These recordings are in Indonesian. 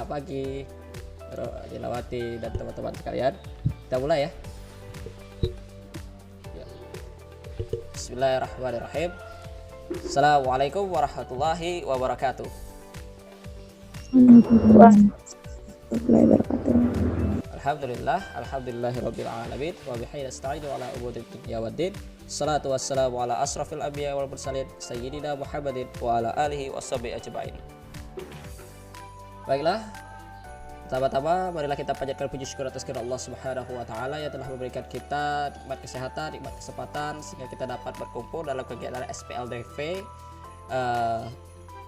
pagi Dilawati dan teman-teman sekalian. Kita mulai ya. Bismillahirrahmanirrahim. Assalamualaikum warahmatullahi wabarakatuh. Alhamdulillahirabbil alamin wa bihi nasta'inu ala umuri dunya waddin. Salatu wassalamu ala asrafil anbiya wal mursalin sayyidina Muhammadin wa ala alihi washabihi ajmain. Baiklah, pertama-tama marilah kita panjatkan puji syukur atas kehadirat Allah Subhanahu wa taala yang telah memberikan kita nikmat kesehatan, nikmat kesempatan sehingga kita dapat berkumpul dalam kegiatan SPLDV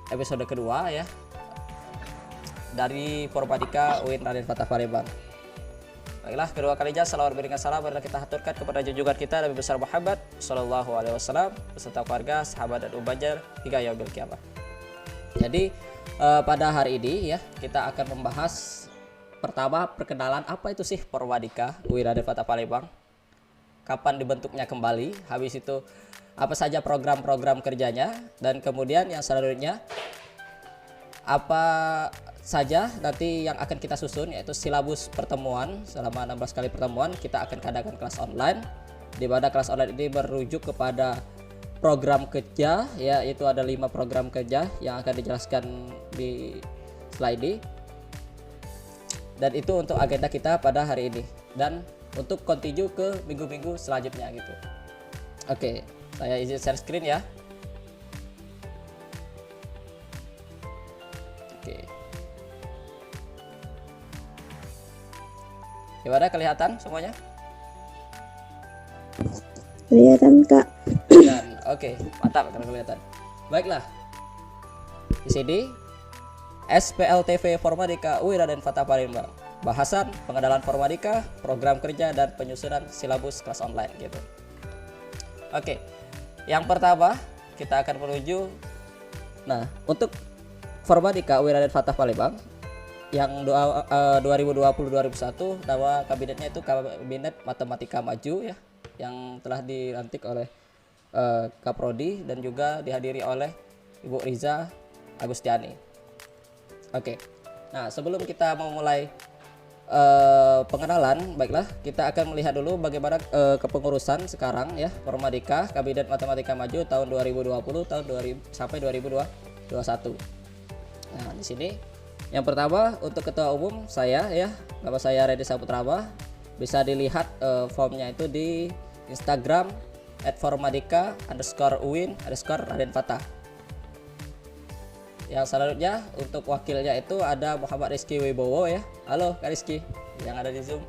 episode kedua ya dari Formadika UIN Raden Fatah Palembang. Baiklah, kedua kalinya salawat beriringan salam marilah kita haturkan kepada junjungan kita Nabi besar Muhammad sallallahu alaihi wasallam beserta keluarga, sahabat dan umat hingga yaumil qiyamah. Jadi pada hari ini ya kita akan membahas pertama perkenalan apa itu sih Formadika UIN Raden Fatah Palembang, kapan dibentuknya kembali, habis itu apa saja program-program kerjanya, dan kemudian yang selanjutnya apa saja nanti yang akan kita susun yaitu silabus pertemuan. Selama 16 kali pertemuan kita akan adakan kelas online, di mana kelas online ini merujuk kepada program kerja ya, itu ada 5 program kerja yang akan dijelaskan di slide ini, dan itu untuk agenda kita pada hari ini dan untuk continue ke minggu-minggu selanjutnya gitu. Oke, saya izin share screen ya. Oke, gimana kelihatan semuanya? Kelihatan Kak. Dan oke, mantap kalau kelihatan. Baiklah, di sini SPLTV Formadika UIN Raden Fatah Palembang, bahasan pengenalan Formadika, program kerja dan penyusunan silabus kelas online gitu. Oke, yang pertama kita akan menuju. Nah, untuk Formadika UIN Raden Fatah Palembang yang 2020-2021 nama kabinetnya itu Kabinet Matematika Maju ya, yang telah dilantik oleh Kaprodi dan juga dihadiri oleh Ibu Riza Agustiani. Oke, nah sebelum kita memulai pengenalan, baiklah kita akan melihat dulu bagaimana kepengurusan sekarang ya Formadika Kabinet Matematika Maju tahun 2020 tahun 2000 sampai 2021. Nah di sini yang pertama untuk ketua umum saya ya, nama saya Redi Saputrama, bisa dilihat formnya itu di Instagram @formadika_UIN_Raden Fatah. Yang selanjutnya untuk wakilnya itu ada Muhammad Rizky Wibowo ya. Halo Kak Rizky yang ada di Zoom.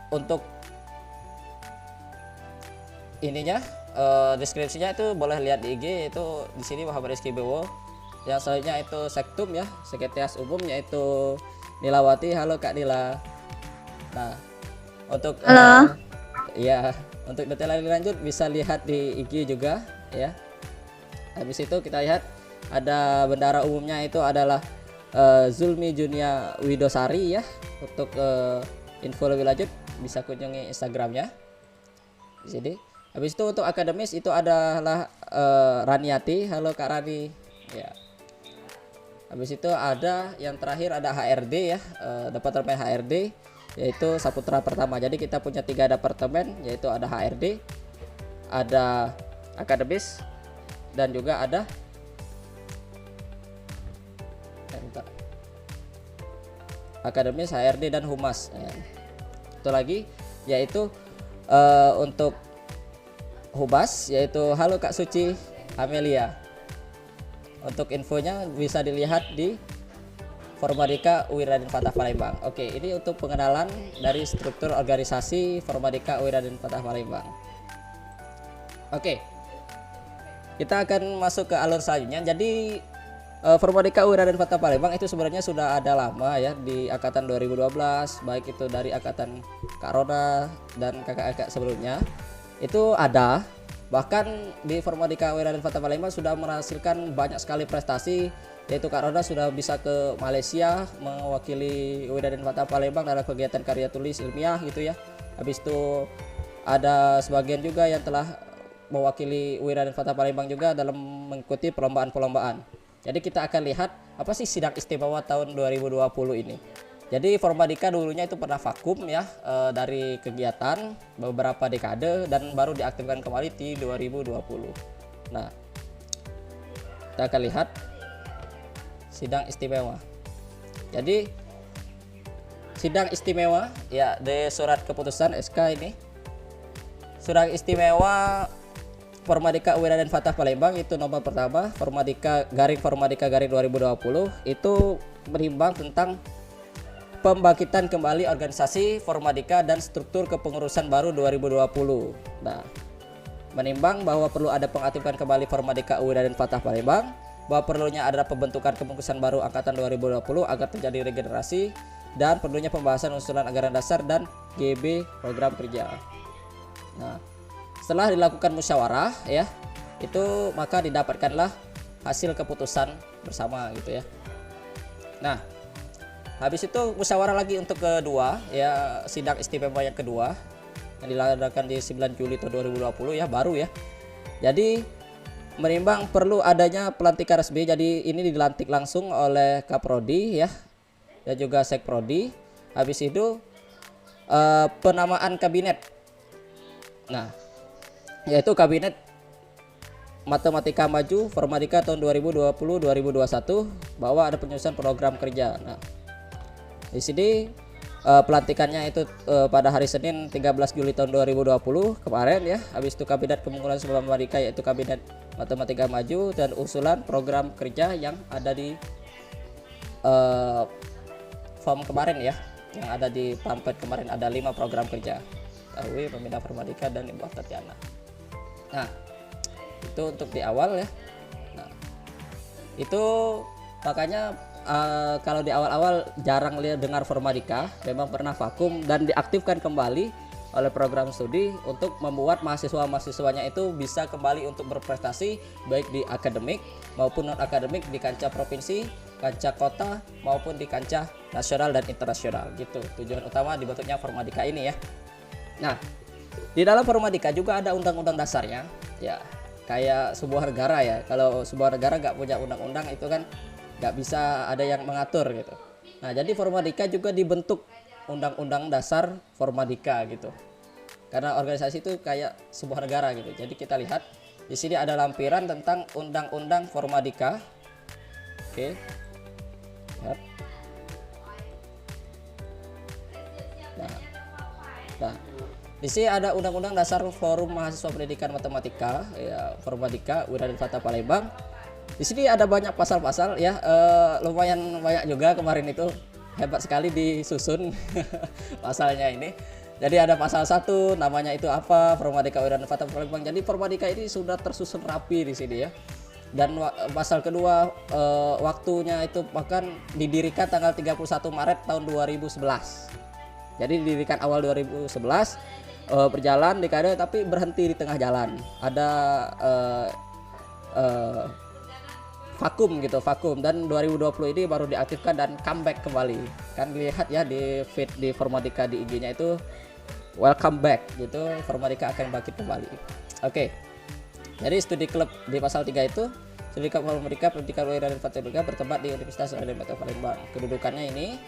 Untuk ininya deskripsinya itu boleh lihat di IG, itu di sini Muhammad Rizky Wibowo. Yang selanjutnya itu sektum ya, sekretaris umum yaitu Nilawati. Halo Kak Nila. Nah, untuk ya, untuk detail lebih lanjut bisa lihat di IG juga ya. Habis itu kita lihat ada bendara umumnya itu adalah Zulmi Junia Widosari ya. Untuk info lebih lanjut bisa kunjungi Instagramnya di sini. Habis itu untuk akademis itu adalah Raniati. Halo Kak Rani ya. Habis itu ada yang terakhir ada HRD ya, Departemen HRD yaitu Saputra Pertama. Jadi kita punya 3 departemen, yaitu ada HRD, ada akademis, dan juga ada akademis, HRD, dan humas. Itu lagi yaitu untuk humas yaitu halo Kak Suci Amelia. Untuk infonya bisa dilihat di Formadika UIN Raden Fatah Palembang. Oke, ini untuk pengenalan dari struktur organisasi Formadika UIN Raden Fatah Palembang. Oke, kita akan masuk ke alur selanjutnya. Jadi Formadika UIN Raden Fatah Palembang itu sebenarnya sudah ada lama ya, di angkatan 2012, baik itu dari angkatan Kak Roda dan kakak-kakak sebelumnya itu ada. Bahkan di Formadika UIN Raden Fatah Palembang sudah menghasilkan banyak sekali prestasi, yaitu Kak Roda sudah bisa ke Malaysia mewakili UIN Raden Fatah Palembang dalam kegiatan karya tulis ilmiah gitu ya. Habis itu ada sebagian juga yang telah mewakili UIN Raden Fatah Palembang juga dalam mengikuti perlombaan-perlombaan. Jadi kita akan lihat apa sih sidang istimewa tahun 2020 ini. Jadi Formadika dulunya itu pernah vakum ya dari kegiatan beberapa dekade dan baru diaktifkan kembali di 2020. Nah, kita akan lihat sidang istimewa. Jadi sidang istimewa ya di surat keputusan SK ini. Surat istimewa Formadika UI Raden Fatah Palembang itu nomor pertama Formadika garing 2020 itu menimbang tentang pembangkitan kembali organisasi Formadika dan struktur kepengurusan baru 2020. Nah, menimbang bahwa perlu ada pengaktifan kembali Formadika UI Raden Fatah Palembang, bahwa perlunya ada pembentukan kepengurusan baru angkatan 2020 agar terjadi regenerasi, dan perlunya pembahasan usulan anggaran dasar dan GB program kerja. Nah, setelah dilakukan musyawarah ya, itu maka didapatkanlah hasil keputusan bersama gitu ya. Nah, habis itu musyawarah lagi untuk kedua ya, sidang istimewa yang kedua yang dilaksanakan di 9 Juli tahun 2020 ya, baru ya. Jadi menimbang perlu adanya pelantikan resmi. Jadi ini dilantik langsung oleh Kaprodi ya dan juga Sekprodi. Habis itu penamaan kabinet. Nah, yaitu Kabinet Matematika Maju Formadika tahun 2020-2021, bahwa ada penyusunan program kerja. Nah, di sini pelantikannya itu pada hari Senin 13 Juli tahun 2020 kemarin ya. Habis itu Kabinet Kepengurusan Formadika yaitu Kabinet Matematika Maju dan usulan program kerja yang ada di form kemarin ya, yang ada di pamflet kemarin ada 5 program kerja. UI, Pemindah Formadika dan Ibu Tatiana. Nah, itu untuk di awal ya. Nah, itu makanya kalau di awal-awal jarang lihat dengar Formadika, memang pernah vakum dan diaktifkan kembali oleh program studi untuk membuat mahasiswa-mahasiswanya itu bisa kembali untuk berprestasi baik di akademik maupun non akademik, di kancah provinsi, kancah kota maupun di kancah nasional dan internasional gitu. Tujuan utama dibentuknya Formadika ini ya. Nah, di dalam Formadika juga ada undang-undang dasarnya ya, kayak sebuah negara ya. Kalau sebuah negara nggak punya undang-undang itu kan nggak bisa ada yang mengatur gitu. Nah, jadi Formadika juga dibentuk undang-undang dasar Formadika gitu, karena organisasi itu kayak sebuah negara gitu. Jadi kita lihat di sini ada lampiran tentang undang-undang Formadika. Oke, lihat. Nah, di sini ada Undang-Undang Dasar Forum Mahasiswa Pendidikan Matematika ya, Formadika UI Raden Fatah Palembang. Di sini ada banyak pasal-pasal ya, lumayan banyak juga kemarin itu, hebat sekali disusun pasalnya ini. Jadi ada pasal 1 namanya itu apa, Formadika UI Raden Fatah Palembang. Jadi Formadika ini sudah tersusun rapi di sini ya. Dan pasal kedua waktunya itu bahkan didirikan tanggal 31 Maret tahun 2011. Jadi didirikan awal 2011, berjalan dekade tapi berhenti di tengah jalan. Ada vakum gitu, vakum, dan 2020 ini baru diaktifkan dan comeback kembali. Kan lihat ya di feed di Formadika di IG-nya itu welcome back gitu, Formadika akan bangkit kembali. Oke. Jadi studi klub di pasal 3 itu, studi klub Formadika Pendidikan UI Raden Fatah Palembang bertempat di Universitas Raden Fatah Palembang. Kedudukannya ini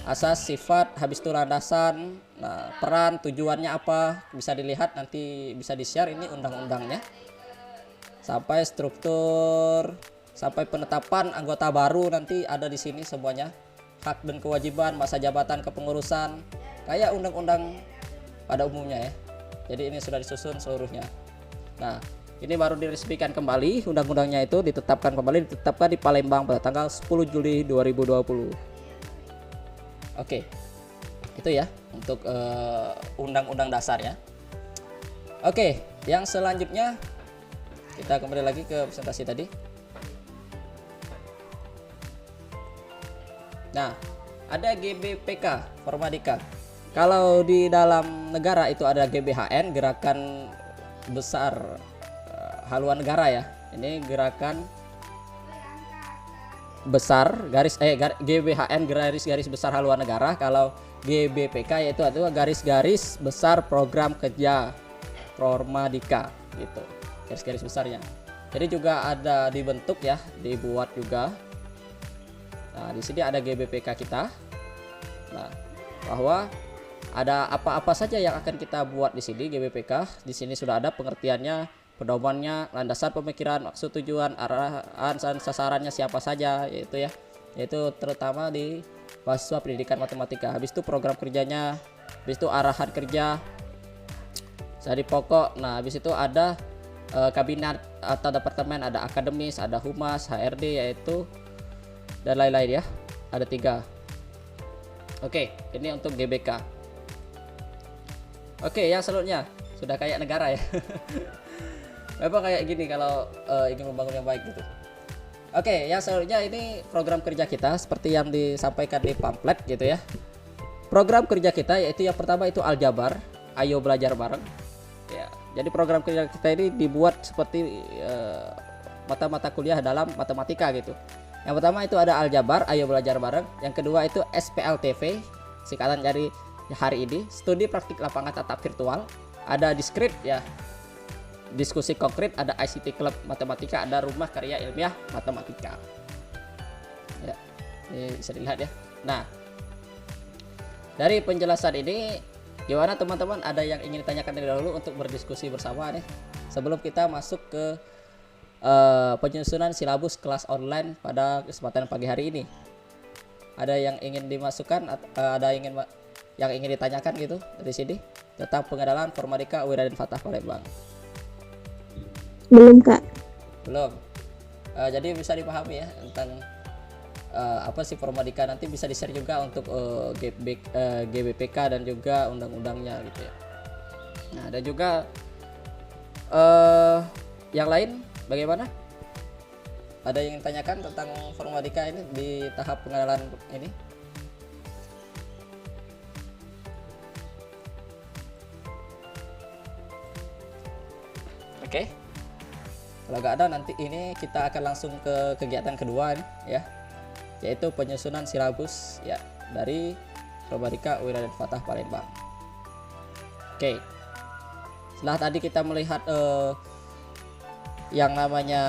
asas, sifat, habis itu landasan, nah, peran, tujuannya apa, bisa dilihat nanti, bisa di-share ini undang-undangnya. Sampai struktur, sampai penetapan anggota baru nanti ada di sini semuanya. Hak dan kewajiban, masa jabatan kepengurusan, kayak undang-undang pada umumnya ya. Jadi ini sudah disusun seluruhnya. Nah, ini baru diresmikan kembali undang-undangnya, itu ditetapkan di Palembang pada tanggal 10 Juli 2020. Oke, itu ya untuk undang-undang dasar ya. Oke, yang selanjutnya kita kembali lagi ke presentasi tadi. Nah, ada GBPK Formadika. Kalau di dalam negara itu ada GBHN, Gerakan Besar Haluan Negara ya. Ini gerakan besar GBHN garis besar haluan negara. Kalau GBPK yaitu garis-garis besar program kerja Formadika gitu, garis-garis besarnya. Jadi juga ada dibentuk ya, dibuat juga. Nah, di sini ada GBPK kita. Nah, bahwa ada apa-apa saja yang akan kita buat di sini GBPK. Di sini sudah ada pengertiannya, pedomannya, landasan pemikiran, maksud tujuan, arahan dan sasarannya siapa saja, yaitu ya, yaitu terutama di mahasiswa pendidikan matematika. Habis itu program kerjanya, habis itu arahan kerja, jadi pokok. Nah, habis itu ada kabinet atau departemen, ada akademis, ada humas, HRD yaitu, dan lain-lain ya. Ada 3. Oke, ini untuk GBK. Oke, yang selanjutnya sudah kayak negara ya. Memang kayak gini kalau ingin membangun yang baik gitu. Oke, yang selanjutnya ini program kerja kita seperti yang disampaikan di pamflet gitu ya. Program kerja kita yaitu yang pertama itu aljabar, ayo belajar bareng. Ya, jadi program kerja kita ini dibuat seperti mata-mata kuliah dalam matematika gitu. Yang pertama itu ada aljabar, ayo belajar bareng. Yang kedua itu SPLTV, singkatan dari hari ini, studi praktik lapangan tatap virtual. Ada diskrit ya, diskusi konkret, ada ICT Club Matematika, ada rumah karya ilmiah matematika. Ya, ini bisa dilihat ya. Nah, dari penjelasan ini gimana teman-teman, ada yang ingin ditanyakan terlebih dahulu untuk berdiskusi bersama nih sebelum kita masuk ke penyusunan silabus kelas online pada kesempatan pagi hari ini? Ada yang ingin dimasukkan, ada yang ingin ditanyakan gitu dari sini tentang pengenalan Formadika UIN Raden Fatah Palembang? Belum, Kak. Belum. Jadi bisa dipahami ya tentang apa sih Formadika, nanti bisa di-share juga untuk GBPK dan juga undang-undangnya gitu ya. Nah, ada juga yang lain bagaimana? Ada yang tanyakan tentang Formadika ini di tahap pengenalan ini? Oke. Kalau nggak ada, nanti ini kita akan langsung ke kegiatan kedua nih, ya, yaitu penyusunan silabus ya dari Formadika UIN Raden Fatah Palembang. Oke. Setelah tadi kita melihat yang namanya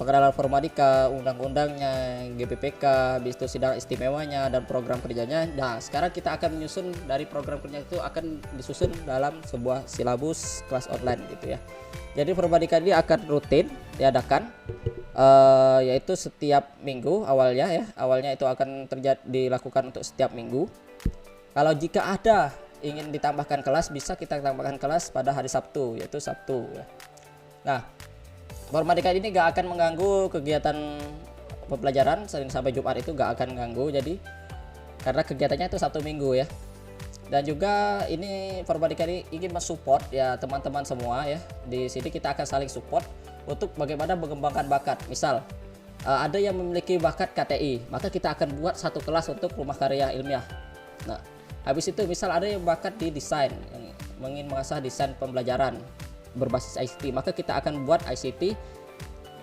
pengenalan Formadika, undang-undangnya, GBPK, habis itu sidang istimewanya dan program kerjanya. Nah, sekarang kita akan menyusun dari program kerja itu, akan disusun dalam sebuah silabus kelas online gitu ya. Jadi Formadika ini akan rutin diadakan, yaitu setiap minggu awalnya ya. Awalnya itu akan dilakukan untuk setiap minggu. Kalau jika ada ingin ditambahkan kelas, bisa kita tambahkan kelas pada hari Sabtu, yaitu Sabtu ya. Nah, Formadika ini gak akan mengganggu kegiatan pembelajaran Senin sampai Jumat, itu gak akan mengganggu, jadi karena kegiatannya itu Sabtu Minggu ya. Dan juga ini Formadika ini ingin mensupport ya teman-teman semua ya. Di sini kita akan saling support untuk bagaimana mengembangkan bakat. Misal ada yang memiliki bakat KTI, maka kita akan buat satu kelas untuk rumah karya ilmiah. Nah, habis itu misal ada yang bakat di desain, yang ingin mengasah desain pembelajaran berbasis ICT, maka kita akan buat ICT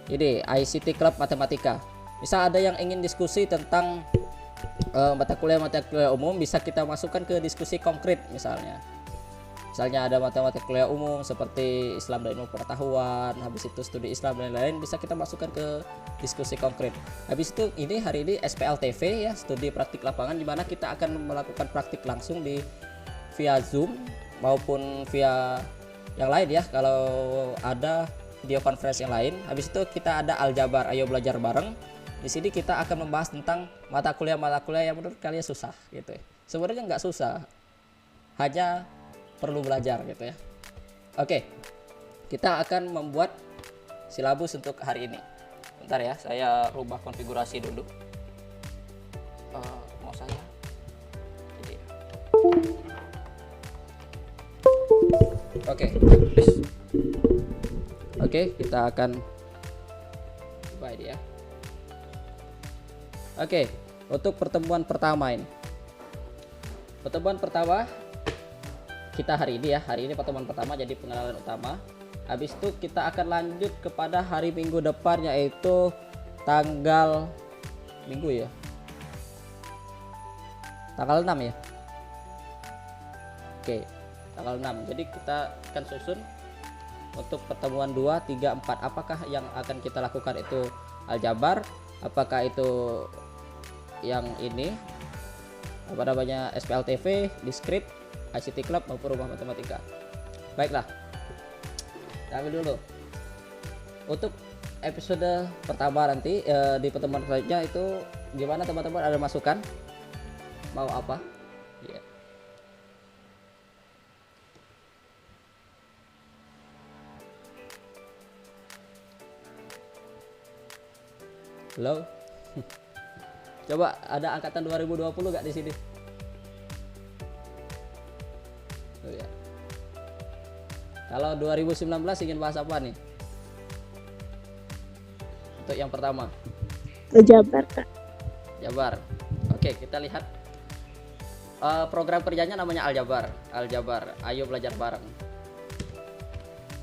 ini, ICT Club Matematika. Misal ada yang ingin diskusi tentang mata kuliah umum, bisa kita masukkan ke diskusi konkret. Misalnya ada mata kuliah umum seperti Islam dan ilmu pengetahuan, habis itu studi Islam dan lain-lain, bisa kita masukkan ke diskusi konkret. Habis itu ini hari ini SPLTV ya, studi praktik lapangan, di mana kita akan melakukan praktik langsung via Zoom maupun via yang lain ya, kalau ada video conference yang lain. Habis itu kita ada aljabar, ayo belajar bareng. Di sini kita akan membahas tentang mata kuliah yang menurut kalian susah gitu ya. Sebenarnya nggak susah, hanya perlu belajar gitu ya. Oke, kita akan membuat silabus untuk hari ini. Bentar ya, saya rubah konfigurasi dulu. Mau saya jadi. Oke, kita akan coba ini ya. Oke, untuk pertemuan pertama ini. Pertemuan pertama kita hari ini ya. Hari ini pertemuan pertama, jadi pengenalan utama. Habis itu kita akan lanjut kepada hari Minggu depan, yaitu tanggal Minggu ya. Tanggal 6 ya. Oke, tanggal 6. Jadi kita akan susun untuk pertemuan 2, 3, 4 apakah yang akan kita lakukan itu aljabar, apakah itu yang ini apa namanya SPLTV, Discrete, ICT Club maupun rumah matematika. Baiklah, kita ambil dulu untuk episode pertama nanti di pertemuan selanjutnya itu gimana teman-teman, ada masukan mau apa? Yeah. Halo. Coba ada angkatan 2020 gak di sini? Oh, ya. Kalau 2019 ingin bahas apa nih? Untuk yang pertama. Aljabar, Kak. Jabar. Oke, kita lihat. Program kerjanya namanya Aljabar. Aljabar. Ayo belajar bareng.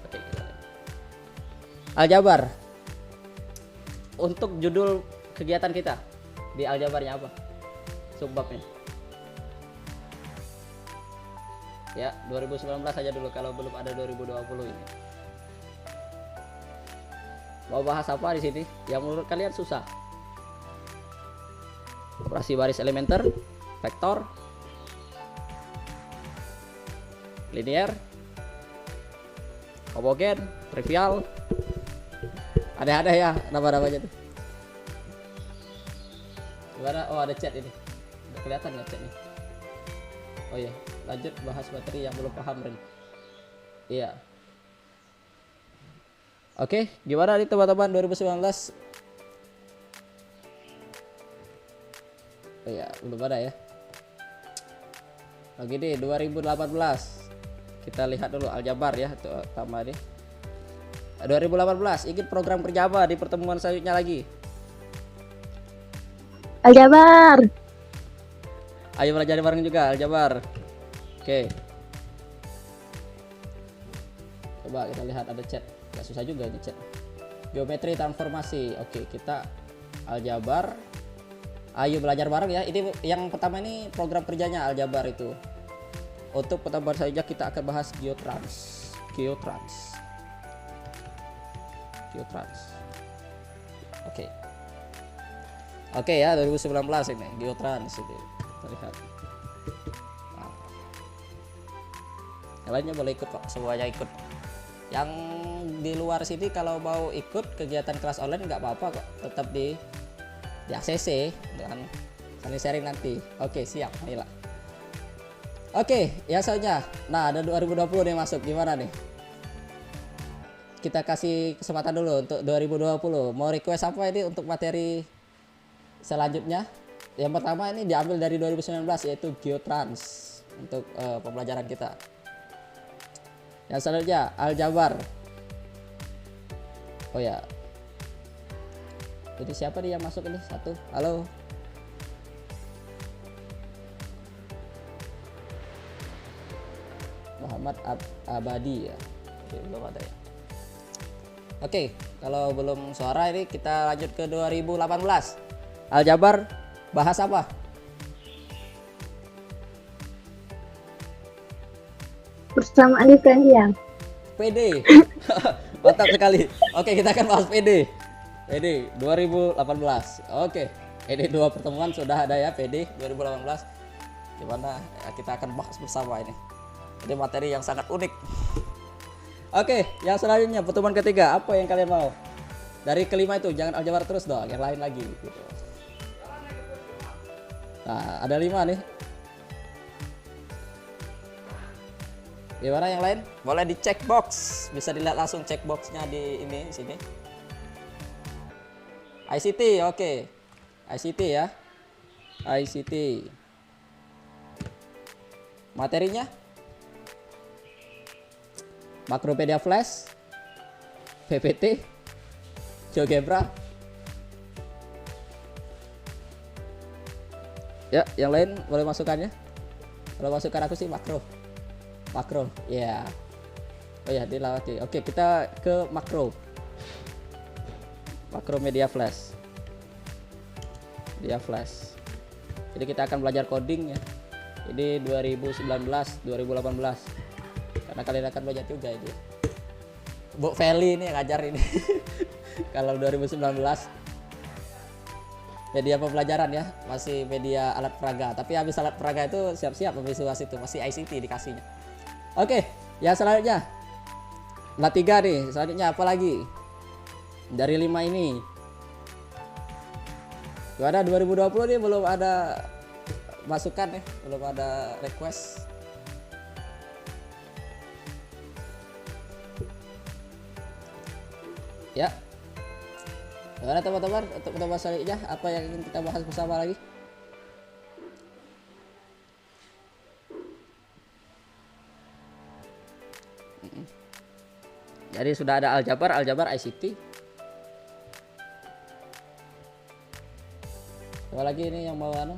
Oke, kita lihat. Aljabar. Untuk judul kegiatan kita di aljabarnya apa? Subbabnya. Ya, 2019 saja dulu kalau belum ada 2020 ini. Mau bahas apa di sini? Yang menurut kalian susah? Operasi baris elementer, vektor, linear, homogen, trivial. Ada ya nama-namanya tuh. Gimana? Oh, ada chat ini. Udah kelihatan nggak chatnya? Oh iya, lanjut bahas materi yang belum paham, Ren. Iya. Oke, gimana nih teman-teman 2019? Oh iya, belum ada ya. Oke deh, 2018. Kita lihat dulu aljabar ya, itu pertama nih. 2018 ingin program kerja apa di pertemuan selanjutnya lagi? Aljabar. Ayo belajar bareng juga aljabar. Oke. Coba kita lihat ada chat. Gak susah juga ini chat. Geometri transformasi. Oke, kita aljabar. Ayo belajar bareng ya. Ini yang pertama ini program kerjanya aljabar itu. Untuk pertemuan selanjutnya kita akan bahas geotrans. Oke. Oke ya, 2019 ini geotrans ini. Kita lihat. Nah. Yang lainnya boleh ikut kok, semuanya ikut. Yang di luar sini kalau mau ikut kegiatan kelas online nggak apa-apa kok, tetap di ACC dengan saling sharing nanti. Oke, siap, inilah. Oke, ya selanjutnya. Nah, ada 2020 nih masuk, gimana nih? Kita kasih kesempatan dulu untuk 2020. Mau request apa ini untuk materi selanjutnya? Yang pertama ini diambil dari 2019 yaitu geotrans untuk pembelajaran kita. Yang selanjutnya aljabar. Oh ya. Jadi siapa nih yang masuk ini? Satu. Halo. Muhammad Abadi ya. Oke, belum ada ya. Oke, kalau belum suara ini kita lanjut ke 2018. Aljabar bahas apa? Persamaan diferensial. PD. Mantap sekali. Oke, kita akan bahas PD. PD 2018. Oke. Ini dua pertemuan sudah ada ya PD 2018. Gimana ya, kita akan bahas bersama ini. Ini materi yang sangat unik. Oke, yang selanjutnya pertemuan ketiga, apa yang kalian mau? Dari kelima itu jangan aljabar terus dong, yang lain lagi gitu. Nah, ada 5 nih. Gimana yang lain? Boleh di check box, bisa dilihat langsung check boxnya di ini sini. ICT, oke. ICT ya. ICT. Materinya? Makropedia Flash, PPT, GeoGebra. Ya, yang lain boleh masukannya. Kalau masukan aku sih makro, ya. Oh ya, dilewati. Oke, kita ke makro media flash. Jadi kita akan belajar coding ya. Ini 2019, 2018. Karena kalian akan belajar juga ini. Bu Feli ini yang ngajar ini. Kalau 2019 media pembelajaran ya, masih media alat peraga. Tapi habis alat peraga itu siap-siap habis UAS itu masih ICT dikasihnya. Oke, yang selanjutnya. Lah 3 nih, selanjutnya apa lagi? Dari 5 ini. Gimana 2020 nih belum ada masukan ya, belum ada request. Ya. Gimana teman-teman untuk pertemuan selanjutnya apa yang ingin kita bahas bersama lagi? Jadi sudah ada aljabar ICT. Apa lagi ini yang mau anu?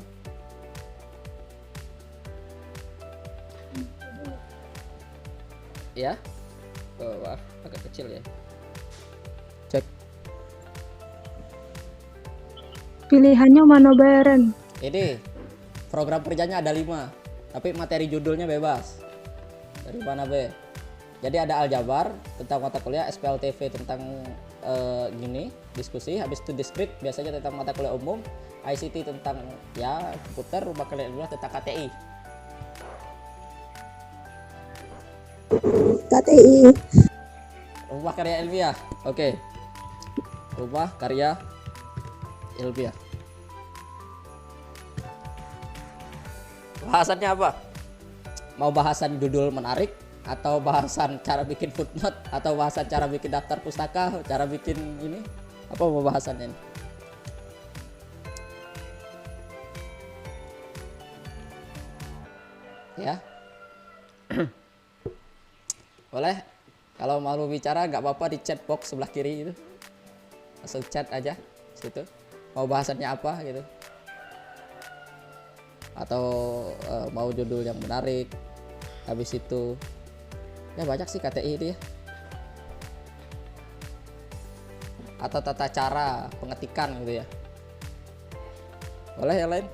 Ya. Oh, maaf, agak kecil ya. Cek. Pilihannya mana Beren? Ini program kerjanya ada 5, tapi materi judulnya bebas. Dari mana be? Jadi ada aljabar tentang mata kuliah, SPLTV tentang gini diskusi, habis itu diskrit biasanya tentang mata kuliah umum, ICT tentang ya komputer, rumah kerja ilmiah tentang KTI. KTI. Rumah karya ilmiah, oke. Rumah karya ilmiah. Bahasannya apa? Mau bahasan judul menarik, atau bahasan cara bikin footnote, atau bahasan cara bikin daftar pustaka, cara bikin ini, apa mau bahasannya ini? Ya. Boleh, kalau mau bicara nggak apa-apa di chat box sebelah kiri itu, langsung chat aja situ. Mau bahasannya apa gitu, atau mau judul yang menarik, habis itu ya banyak sih KTI itu ya, atau tata cara pengetikan gitu ya. Boleh yang lain?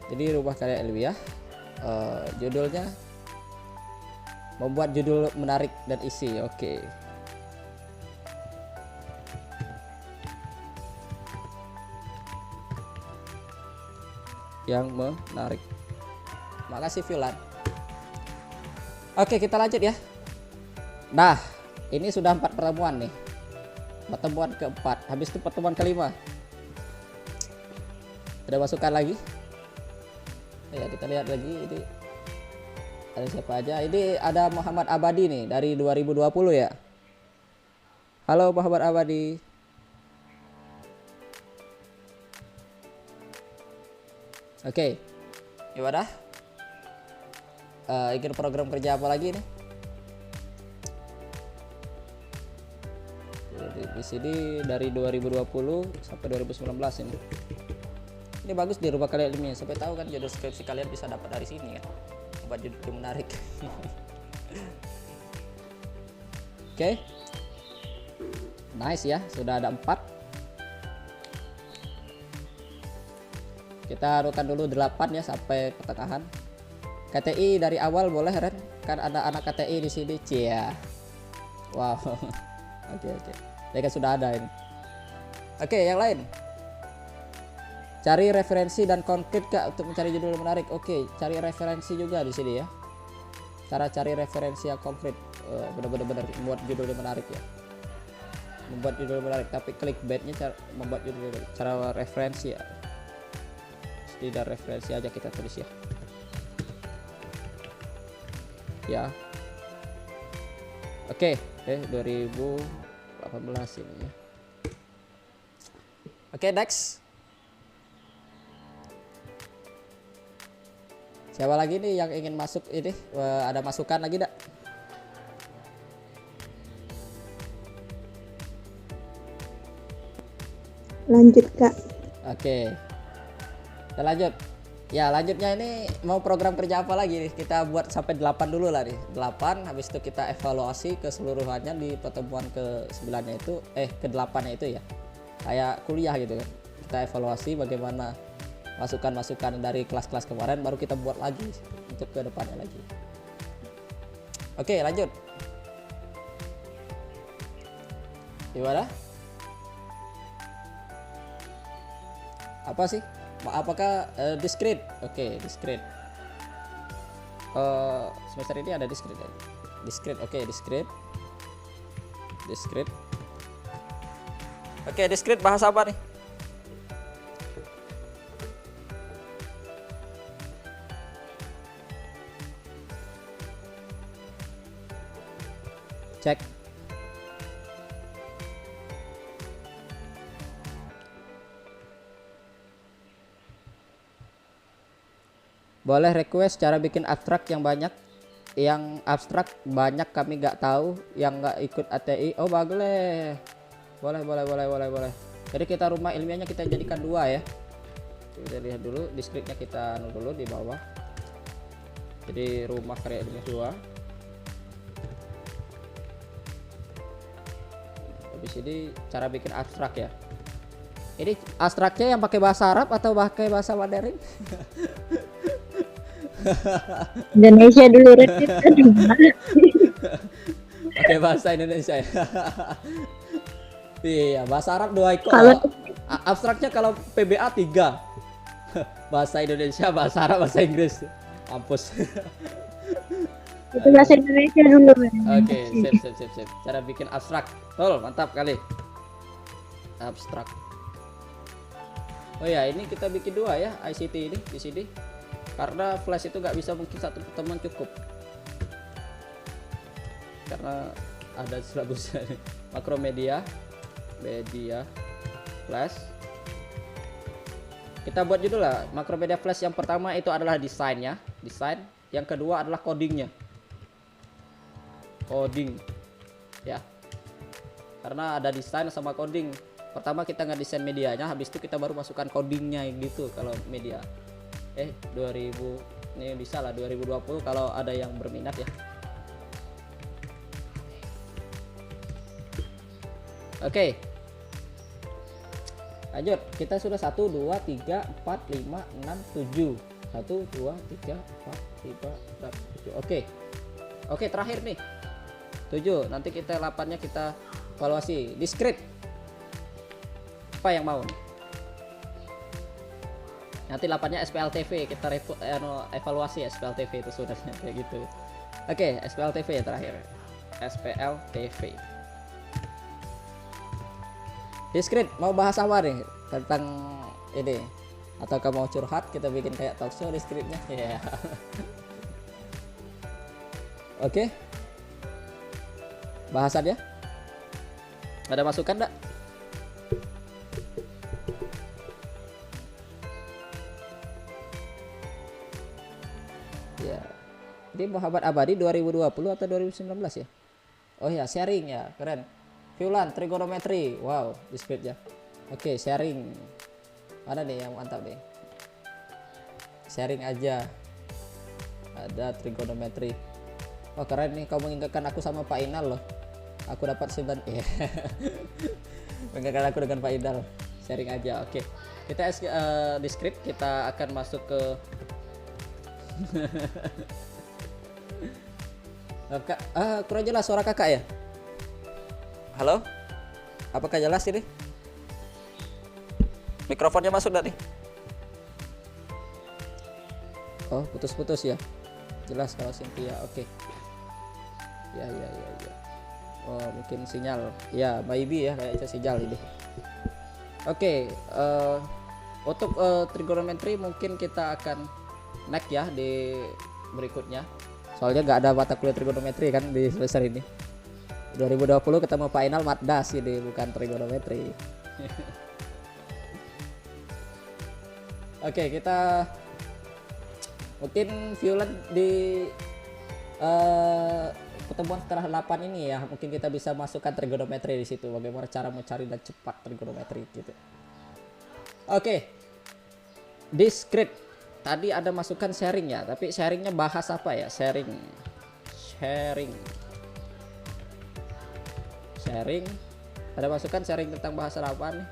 Jadi rumah karya ilmiah judulnya membuat judul menarik dan isi. Oke. Yang menarik. Makasih Violan. Oke, kita lanjut ya. Nah, ini sudah 4 pertemuan nih. Pertemuan keempat, habis itu pertemuan kelima. Ada masukan lagi? Ya, kita lihat lagi ini ada siapa aja. Ini ada Muhammad Abadi nih dari 2020 ya. Halo Muhammad Abadi. Oke. Gimana? Ingin program kerja apa lagi nih? Jadi di sini dari 2020 sampai 2019 ini. Ini bagus di rumah kalian ilmiah. Sampai tahu kan judul skripsi kalian bisa dapat dari sini kan. Buat judul yang menarik. Oke. Nice ya, sudah ada 4. Kita anukan dulu 8 ya sampai pertengahan. KTI dari awal boleh Ren? Kan ada anak KTI di sini, cia. Wow. Oke. Mereka sudah ada ini. Oke, yang lain. Cari referensi dan konkret Kak untuk mencari judul menarik. Oke, cari referensi juga di sini ya. Cara cari referensi yang konkret. Benar-benar membuat judul yang menarik ya. Membuat judul menarik, tapi clickbaitnya cara membuat judul cara referensi ya. Tidak referensi aja kita tulis ya. Ya. Oke, 2018 ini ya. Oke, next. Siapa lagi nih yang ingin masuk ini? Ada masukan lagi enggak? Lanjut Kak. Oke. Kita lanjut. Ya, lanjutnya ini mau program kerja apa lagi nih? Kita buat sampai 8 dulu lah nih. 8, habis itu kita evaluasi keseluruhannya di pertemuan ke-9-nya itu, ke-8-nya itu ya. Kayak kuliah gitu kan. Kita evaluasi bagaimana masukan-masukan dari kelas-kelas kemarin, baru kita buat lagi untuk ke depannya lagi. Oke, lanjut. Gimana? Apa sih? Apakah discrete? Oke, discrete. Semester ini ada discrete ya? Discrete, oke, discrete. Discrete. Oke, discrete bahasa apa nih? Cek. Boleh request cara bikin abstrak yang banyak. Yang abstrak banyak kami nggak tahu, yang nggak ikut ATI. Oh boleh. Boleh. Jadi kita rumah ilmiahnya kita jadikan 2 ya. Kita lihat dulu di scriptnya, kita dulu di bawah. Jadi rumah karya ilmiah 2. Habis ini cara bikin abstrak ya. Ini abstraknya yang pakai bahasa Arab atau pakai bahasa Mandarin? Indonesia dulu Red. Pakai bahasa Indonesia ya. Iya, bahasa Arab 2 ekor. Kalau Abstraknya kalau PBA 3. Bahasa Indonesia, bahasa Arab, bahasa Inggris. Mampus. itu bahasa Indonesia dulu. Oke, sip. Cara bikin abstrak. Tol, mantap kali. Abstrak. Oh ya, ini kita bikin 2 ya, ICT ini di sini. Karena flash itu nggak bisa, mungkin satu pertemuan cukup. Karena ada silabusnya. Makromedia, media, flash. Kita buat judul lah. Makromedia flash yang pertama itu adalah desainnya, desain. Yang kedua adalah codingnya. Coding, ya. Karena ada desain sama coding. Pertama kita ngedesain medianya, habis itu kita baru masukkan codingnya gitu kalau media. 2000 ini bisa lah 2020 kalau ada yang berminat ya. Oke. Lanjut, kita sudah 1 2 3 4 5 6 7. 1 2 3 4 5 6 7. Oke, terakhir nih. 7. Nanti kita 8-nya kita evaluasi. Discrete. Apa yang mau nih? Nanti 8-nya SPLTV, kita evaluasi SPLTV itu sudah kayak gitu. Oke, SPLTV ya terakhir. SPLTV. Discrete, mau bahas apa nih tentang ini? Atau kamu mau curhat, kita bikin kayak talk show discrete-nya. Yeah. Oke. Bahasannya? Ada masukan enggak? Ya. Ini Muhammad Abadi 2020 atau 2019 ya? Oh ya, sharing ya, keren. Viulan, trigonometri. Wow, discrete ya. Oke, sharing. Mana nih yang mantap nih? Sharing aja. Ada trigonometri. Oh keren nih, kau mengingatkan aku sama Pak Inal loh. Aku dapat 9. Mengingatkan aku dengan Pak Inal. Sharing aja. Oke. Kita discrete, kita akan masuk ke kurang jelas suara kakak ya. Halo, apakah jelas ini? Mikrofonnya masuk gak nih? Oh, putus-putus ya. Jelas kalau Cynthia. Oke. Ya. Oh, mungkin sinyal. Ya, maybe ya, kayak sinyal ini. Oke, untuk trigonometri mungkin kita akan next ya di berikutnya. Soalnya nggak ada mata kuliah trigonometri kan di semester ini. 2020 ketemu Pak Inal Matdas ini, bukan trigonometri. Oke, kita mungkin Violet di pertemuan setelah 8 ini ya, mungkin kita bisa masukkan trigonometri di situ, bagaimana cara mencari dan cepat trigonometri gitu. Oke. Discrete tadi ada masukan sharing ya, tapi sharingnya bahas apa ya? Sharing. Ada masukan sharing tentang bahasa apa nih?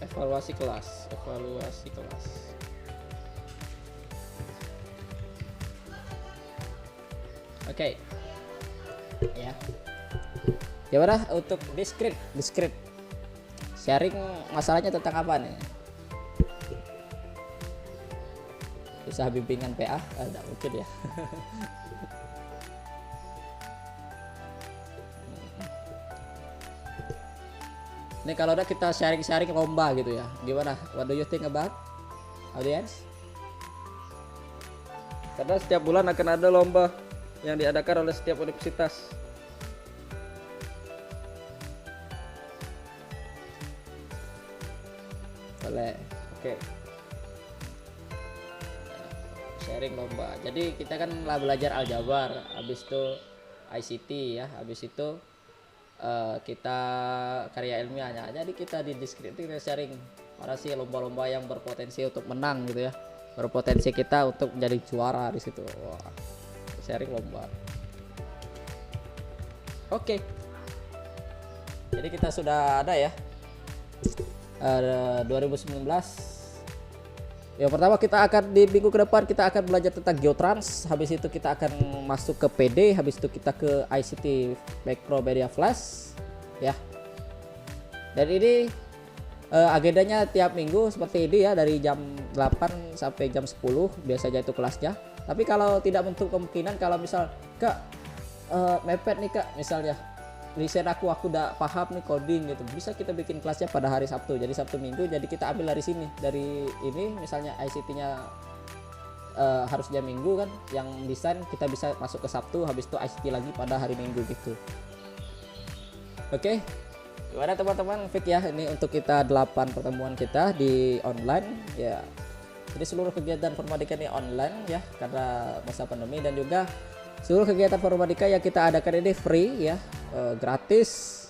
Evaluasi kelas. Oke. Ya. Gimana untuk discrete? Sharing masalahnya tentang apa nih? Usaha bimbingan PA? Ada mungkin ya. Ini kalau udah kita sharing lomba gitu ya. Gimana? What do you think about audience? Karena setiap bulan akan ada lomba yang diadakan oleh setiap universitas. Boleh. Oke. Sharing lomba. Jadi kita kan lah belajar aljabar, habis itu ICT ya, habis itu kita karya ilmiahnya. Jadi kita di deskripsi kita sharing mana sih lomba-lomba yang berpotensi untuk menang gitu ya, berpotensi kita untuk menjadi juara di situ. Wah, sharing lomba. Oke. Jadi kita sudah ada ya 2019. Yang pertama kita akan di minggu ke depan kita akan belajar tentang Geotrans, habis itu kita akan masuk ke PD, habis itu kita ke ICT Macromedia Flash ya. Dan ini agendanya tiap minggu seperti ini ya, dari jam 8 sampai jam 10 biasanya itu kelasnya. Tapi kalau tidak menutup kemungkinan kalau misal Kak mepet nih Kak, misalnya desain aku udah paham nih coding gitu, bisa kita bikin kelasnya pada hari Sabtu, jadi Sabtu Minggu, jadi kita ambil dari sini, dari ini misalnya ICT-nya harusnya Minggu kan, yang desain kita bisa masuk ke Sabtu, habis itu ICT lagi pada hari Minggu gitu. Oke, gimana teman-teman, Fik ya, ini untuk kita 8 pertemuan kita di online ya. Jadi seluruh kegiatan Informatika ini online ya, karena masa pandemi, dan juga seluruh kegiatan Informatika yang kita adakan ini free ya, gratis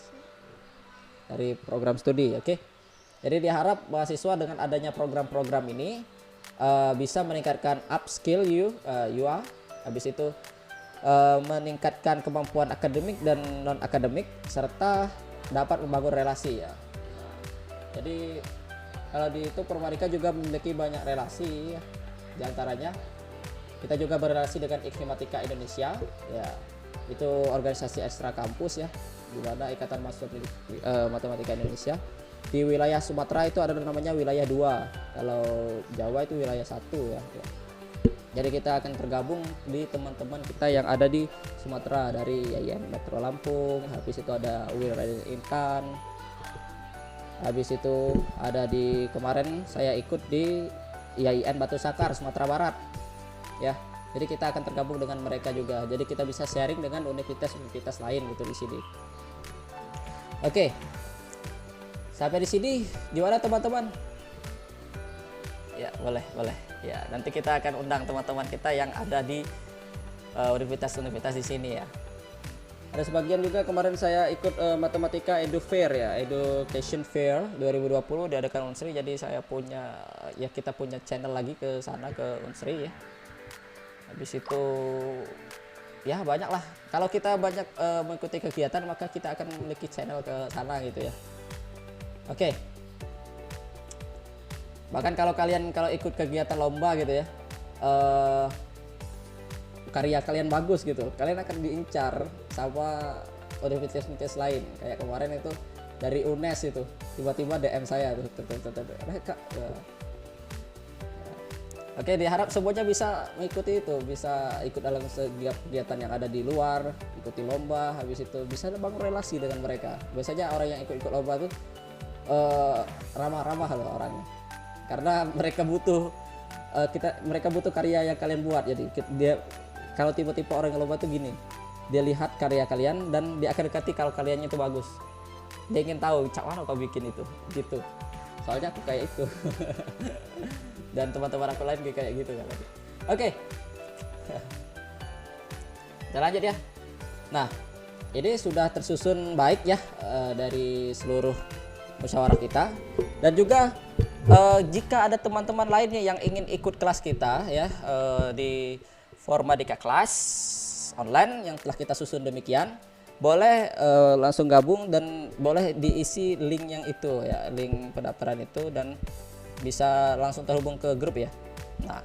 dari program studi. Oke. Jadi diharap mahasiswa dengan adanya program-program ini bisa meningkatkan upskill you habis itu meningkatkan kemampuan akademik dan non akademik, serta dapat membangun relasi ya. Jadi kalau di itu Informatika juga memiliki banyak relasi ya. Di antaranya kita juga berrelasi dengan Iklimatika Indonesia ya, itu organisasi ekstra kampus ya, di mana Ikatan Mahasiswa Matematika Indonesia. Di wilayah Sumatera itu ada namanya wilayah 2, kalau Jawa itu wilayah 1 ya. Jadi kita akan tergabung di teman-teman kita yang ada di Sumatera, dari IAIN Metro Lampung, habis itu ada UIN Raden Intan, habis itu ada di kemarin saya ikut di IAIN Batu Sakar Sumatera Barat ya. Jadi kita akan tergabung dengan mereka juga. Jadi kita bisa sharing dengan universitas lain gitu di sini. Oke. Sampai di sini gimana teman-teman? Ya, boleh. Ya, nanti kita akan undang teman-teman kita yang ada di universitas-universitas di sini ya. Ada sebagian juga kemarin saya ikut Matematika Edu Fair ya, Education Fair 2020 diadakan Unsri. Jadi kita punya channel lagi ke sana, ke Unsri ya. Habis itu ya banyak lah, kalau kita banyak mengikuti kegiatan maka kita akan memiliki channel ke sana gitu ya. Oke. Bahkan kalau kalian ikut kegiatan lomba gitu ya, karya kalian bagus gitu, kalian akan diincar sama universitas lain. Kayak kemarin itu dari UNES itu tiba-tiba DM saya tuh, Kak. Oke, diharap semuanya bisa mengikuti itu, bisa ikut dalam setiap kegiatan yang ada di luar, ikuti lomba, habis itu bisa bangun relasi dengan mereka. Biasanya orang yang ikut lomba tuh ramah-ramah loh orangnya, karena mereka butuh mereka butuh karya yang kalian buat. Jadi dia kalau tipe-tipe orang yang lomba tuh gini, dia lihat karya kalian dan dia akan dekati kalau kaliannya itu bagus. Dia ingin tahu cak mana kau bikin itu, gitu. Soalnya aku kayak itu. Dan teman-teman aku lain kayak gitu kan. Oke. Kita lanjut ya. Nah, ini sudah tersusun baik ya dari seluruh musyawarah kita. Dan juga jika ada teman-teman lainnya yang ingin ikut kelas kita ya, di Formadika Kelas online yang telah kita susun demikian, boleh langsung gabung dan boleh diisi link yang itu ya, link pendaftaran itu, dan bisa langsung terhubung ke grup ya. Nah,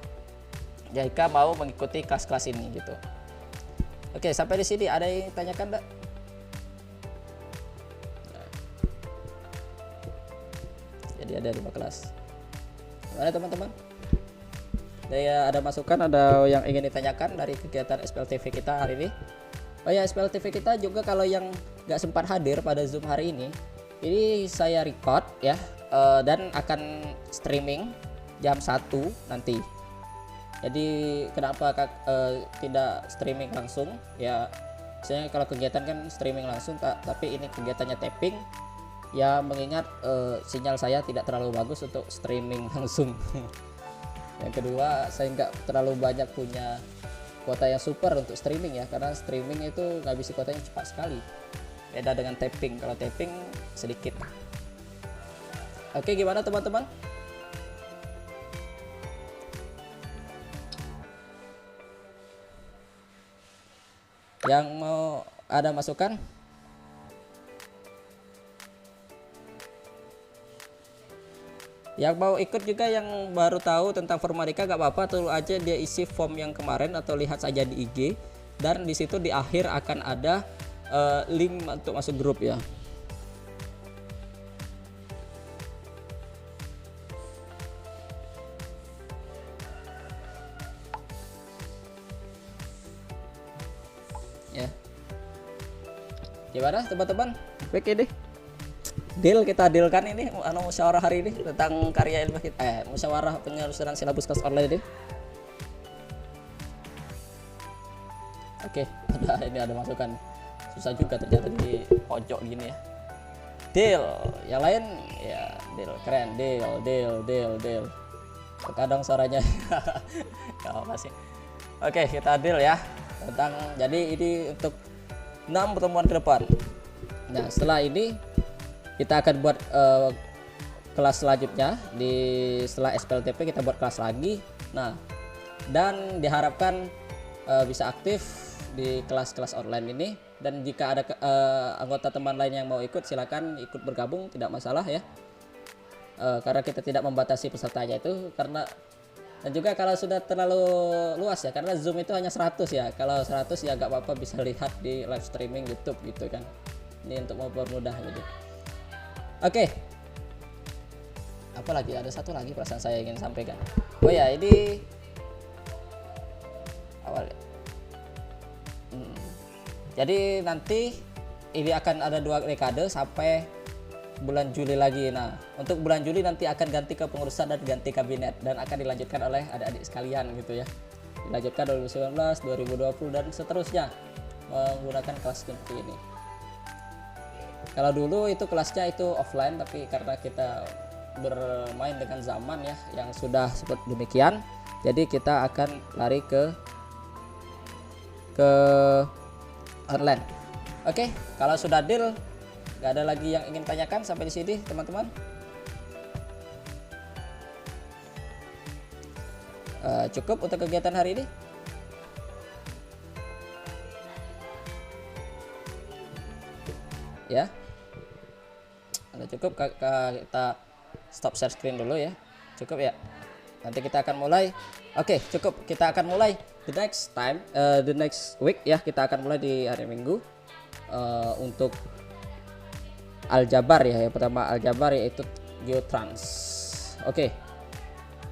jika mau mengikuti kelas-kelas ini gitu. Oke, sampai di sini ada yang tanyakan enggak? Jadi ada 5 kelas. Gimana teman-teman? Ada masukan, ada yang ingin ditanyakan dari kegiatan SPLTV kita hari ini? Oh ya, SPLTV kita juga kalau yang nggak sempat hadir pada Zoom hari ini saya record ya, dan akan streaming jam 1 nanti. Jadi kenapa tidak streaming langsung ya? Misalnya kalau kegiatan kan streaming langsung, tapi ini kegiatannya tapping ya, mengingat sinyal saya tidak terlalu bagus untuk streaming langsung. Yang kedua, saya nggak terlalu banyak punya kuota yang super untuk streaming ya, karena streaming itu ngabisin kuotanya cepat sekali, beda dengan tapping. Kalau tapping sedikit. Oke, gimana teman-teman? Yang mau ada masukan? Yang mau ikut juga, yang baru tahu tentang Formadika gak apa-apa, tuh aja dia isi form yang kemarin atau lihat saja di IG, dan di situ di akhir akan ada link untuk masuk grup ya. Ya. Gimana teman-teman? Baik ini. Kita dealkan ini musyawarah hari ini tentang karya ilmiah kita, musyawarah penyusunan silabus kelas online ini. Oke, ini ada masukan. Susah juga ternyata di pojok gini ya. Deal, yang lain ya deal, keren, deal. Terkadang suaranya nggak apa sih. Oke, kita deal ya tentang, jadi ini untuk 6 pertemuan ke depan. Nah, setelah ini kita akan buat kelas selanjutnya setelah SPLTP, kita buat kelas lagi. Nah, dan diharapkan bisa aktif di kelas-kelas online ini. Dan jika ada anggota teman lain yang mau ikut, silakan ikut bergabung, tidak masalah ya. Karena kita tidak membatasi pesertanya itu, karena dan juga kalau sudah terlalu luas ya, karena Zoom itu hanya 100 ya. Kalau 100 ya gak apa-apa, bisa lihat di live streaming YouTube gitu kan. Ini untuk mempermudah gitu. Oke. Apalagi ada satu lagi perasaan saya ingin sampaikan. Oh ya, ini awal. Jadi nanti ini akan ada 2 dekade sampai bulan Juli lagi. Nah, untuk bulan Juli nanti akan ganti kepengurusan dan ganti kabinet, dan akan dilanjutkan oleh adik-adik sekalian gitu ya. Dilanjutkan 2019, 2020 dan seterusnya menggunakan kelas seperti ini. Kalau dulu itu kelasnya itu offline, tapi karena kita bermain dengan zaman ya yang sudah seperti demikian, jadi kita akan lari ke online. Oke, kalau sudah deal, nggak ada lagi yang ingin tanyakan sampai di sini teman-teman. Cukup untuk kegiatan hari ini. Ya, udah cukup. Kita stop share screen dulu ya. Cukup ya, nanti kita akan mulai. Oke, cukup, kita akan mulai the next time, the next week ya. Kita akan mulai di hari Minggu untuk aljabar ya. Yang pertama aljabar, yaitu geotrans. Oke,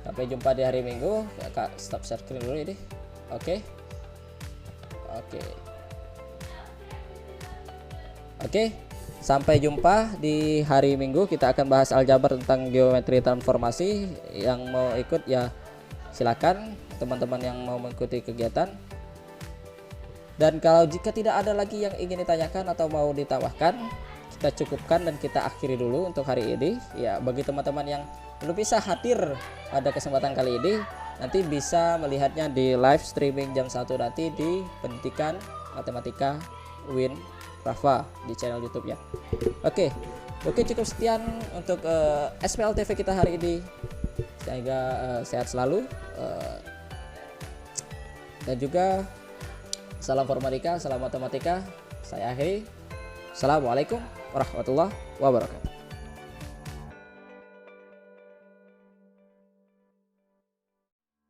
sampai jumpa di hari Minggu. Kak, stop share screen dulu ini. Oke. Sampai jumpa di hari Minggu. Kita akan bahas aljabar tentang geometri transformasi. Yang mau ikut ya silakan, teman-teman yang mau mengikuti kegiatan. Dan kalau jika tidak ada lagi yang ingin ditanyakan atau mau ditambahkan, kita cukupkan dan kita akhiri dulu untuk hari ini. Ya, bagi teman-teman yang belum bisa hadir pada kesempatan kali ini, nanti bisa melihatnya di live streaming jam 1 nanti di Pendidikan Matematika Win Rafa di channel YouTube ya. Oke, Oke, cukup sekian untuk SPL TV kita hari ini. Semoga sehat selalu dan juga salam informatika, salam matematika. Saya akhiri. Assalamualaikum warahmatullahi wabarakatuh.